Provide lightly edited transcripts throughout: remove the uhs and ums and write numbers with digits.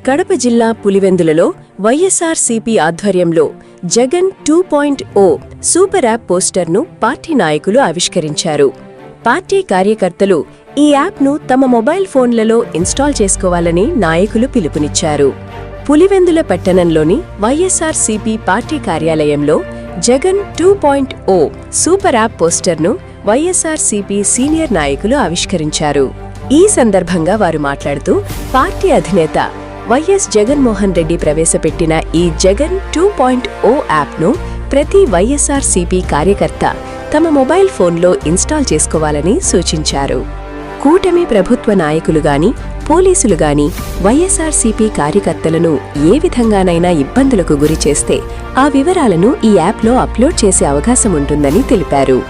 కడప జిల్లా పులివెందులలో వైఎస్ఆర్సీపీ ఆధ్వర్యంలో Jagan 2.0 super app పోస్టర్ను పార్టీ నాయకులు ఆవిష్కరించారు. పార్టీ కార్యకర్తలు ఈ యాప్ను తమ మొబైల్ ఫోన్లలో ఇన్స్టాల్ చేసుకోవాలని నాయకులు పిలుపునిచ్చారు. పులివెందుల పట్టణంలోని వైఎస్ఆర్సీపీ పార్టీ కార్యాలయంలో జగన్ 2.0 సూపర్ యాప్ పోస్టర్ను వైఎస్ఆర్సీపీ సీనియర్ నాయకులు ఆవిష్కరించారు. ఈ సందర్భంగా వారు మాట్లాడుతూ పార్టీ అధినేత వైఎస్ జగన్మోహన్ రెడ్డి ప్రవేశపెట్టిన ఈ జగన్ 2.0 యాప్ను ప్రతి వైఎస్ఆర్సీపీ కార్యకర్త తమ మొబైల్ ఫోన్లో ఇన్స్టాల్ చేసుకోవాలని సూచించారు. కూటమి ప్రభుత్వ నాయకులు గాని పోలీసులు గాని వైఎస్ఆర్సీపీ కార్యకర్తలను ఏ విధంగానైనా ఇబ్బందులకు గురి చేస్తే ఆ వివరాలను ఈ యాప్లో అప్లోడ్ చేసే అవకాశం ఉంటుందని తెలిపారు.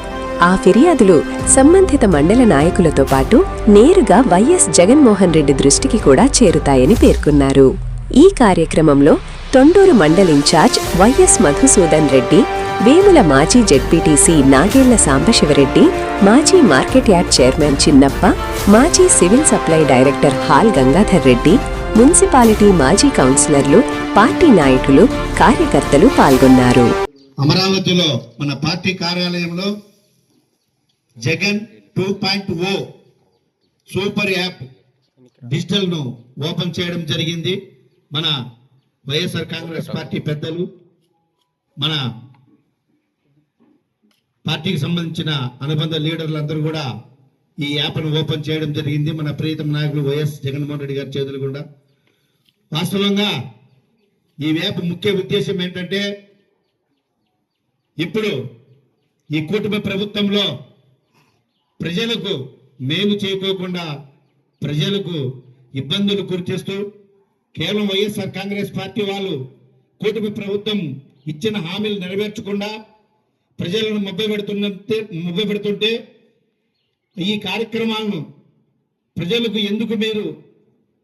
ఆ ఫిర్యాదులు సంబంధిత మండల నాయకులతో పాటు నేరుగా వైఎస్ జగన్మోహన్ రెడ్డి దృష్టికి కూడా చేరుతాయని పేర్కొన్నారు. ఈ కార్యక్రమంలో తొండూరు మండల్ ఇన్ఛార్జ్ వైఎస్ మధుసూదన్ రెడ్డి, వేముల మాజీ జెడ్పీటీసీ నాగేళ్ల సాంబశివరెడ్డి, మాజీ మార్కెట్ యార్డ్ చైర్మన్ చిన్నప్ప, మాజీ civil supply director hall Gangadhar Reddy, municipality మాజీ కౌన్సిలర్లు, పార్టీ నాయకులు, కార్యకర్తలు పాల్గొన్నారు. అమరావతిలో మన పార్టీ కార్యాలయంలో జగన్ 2.0 సూపర్ యాప్ డిజిటల్ ను ఓపెన్ చేయడం జరిగింది. మన వైఎస్ఆర్ కాంగ్రెస్ పార్టీ పెద్దలు, మన పార్టీకి సంబంధించిన అనుబంధ లీడర్లందరూ కూడా ఈ యాప్ను ఓపెన్ చేయడం జరిగింది. మన ప్రియతమ నాయకులు వైఎస్ జగన్మోహన్ రెడ్డి గారి చేతులు కూడా. వాస్తవంగా ఈ యాప్ ముఖ్య ఉద్దేశం ఏంటంటే, ఇప్పుడు ఈ కూటమి ప్రభుత్వంలో ప్రజలకు మేలు చేయకోకుండా ప్రజలకు ఇబ్బందులు గురిచేస్తూ కేవలం వైఎస్ఆర్ కాంగ్రెస్ పార్టీ వాళ్ళు కూటమి ప్రభుత్వం ఇచ్చిన హామీలు నెరవేర్చకుండా ప్రజలను మభ్యపెడుతుంటే ఈ కార్యక్రమాలను ప్రజలకు ఎందుకు మీరు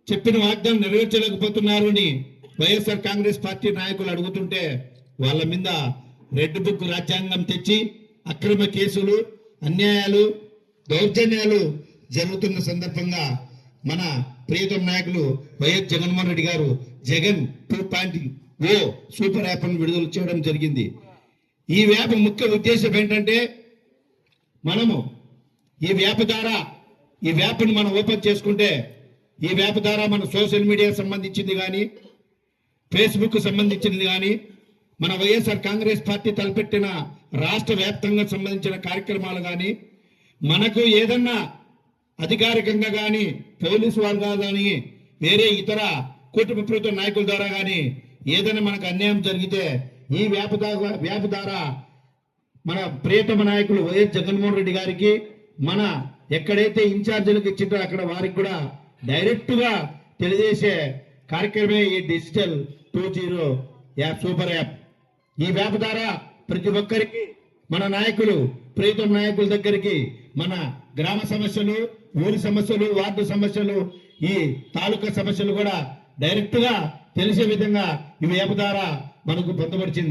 చెప్పిన వాగ్దానం నెరవేర్చలేకపోతున్నారు అని వైఎస్ఆర్ కాంగ్రెస్ పార్టీ నాయకులు అడుగుతుంటే వాళ్ళ మీద రెడ్ బుక్ రాజ్యాంగం తెచ్చి అక్రమ కేసులు, అన్యాయాలు, దౌర్జన్యాలు జరుగుతున్న సందర్భంగా మన ప్రియతమ నాయకులు వైఎస్ జగన్మోహన్ రెడ్డి గారు జగన్ 2.0 సూపర్ యాప్ ను విడుదల చేయడం జరిగింది. ఈ యాప్ ముఖ్య ఉద్దేశం ఏంటంటే, మనము ఈ యాప్ ను మనం ఓపెన్ చేసుకుంటే ఈ యాప్ ద్వారా మన సోషల్ మీడియా సంబంధించింది కానీ, ఫేస్బుక్ సంబంధించింది కానీ, మన వైఎస్ఆర్ కాంగ్రెస్ పార్టీ తలపెట్టిన రాష్ట్ర వ్యాప్తంగా సంబంధించిన కార్యక్రమాలు కానీ, మనకు ఏదన్నా అధికారికంగా కానీ పోలీసు వారు కానీ వేరే ఇతర కూటమి ప్రభుత్వ నాయకుల ద్వారా కానీ ఏదైనా మనకు అన్యాయం జరిగితే ఈ వ్యాప్ ద్వారా మన ప్రియతమ నాయకులు వైఎస్ జగన్మోహన్ రెడ్డి గారికి మన ఎక్కడైతే ఇన్ఛార్జీలకు ఇచ్చిందో అక్కడ వారికి కూడా డైరెక్ట్ గా తెలియజేసే కార్యక్రమే ఈ డిజిటల్ 2.0 యాప్ సూపర్ యాప్. ఈ యాప్ ద్వారా ప్రతి ఒక్కరికి మన నాయకులు ప్రియతమ నాయకుల దగ్గరికి మన గ్రామ సమస్యలు, ఊరి సమస్యలు, వార్డు సమస్యలు, ఈ తాలూకా సమస్యలు కూడా డైరెక్ట్ గా తెలిసే విధంగా ఈ యాప్ ద్వారా మనకు పొందపరిచింది.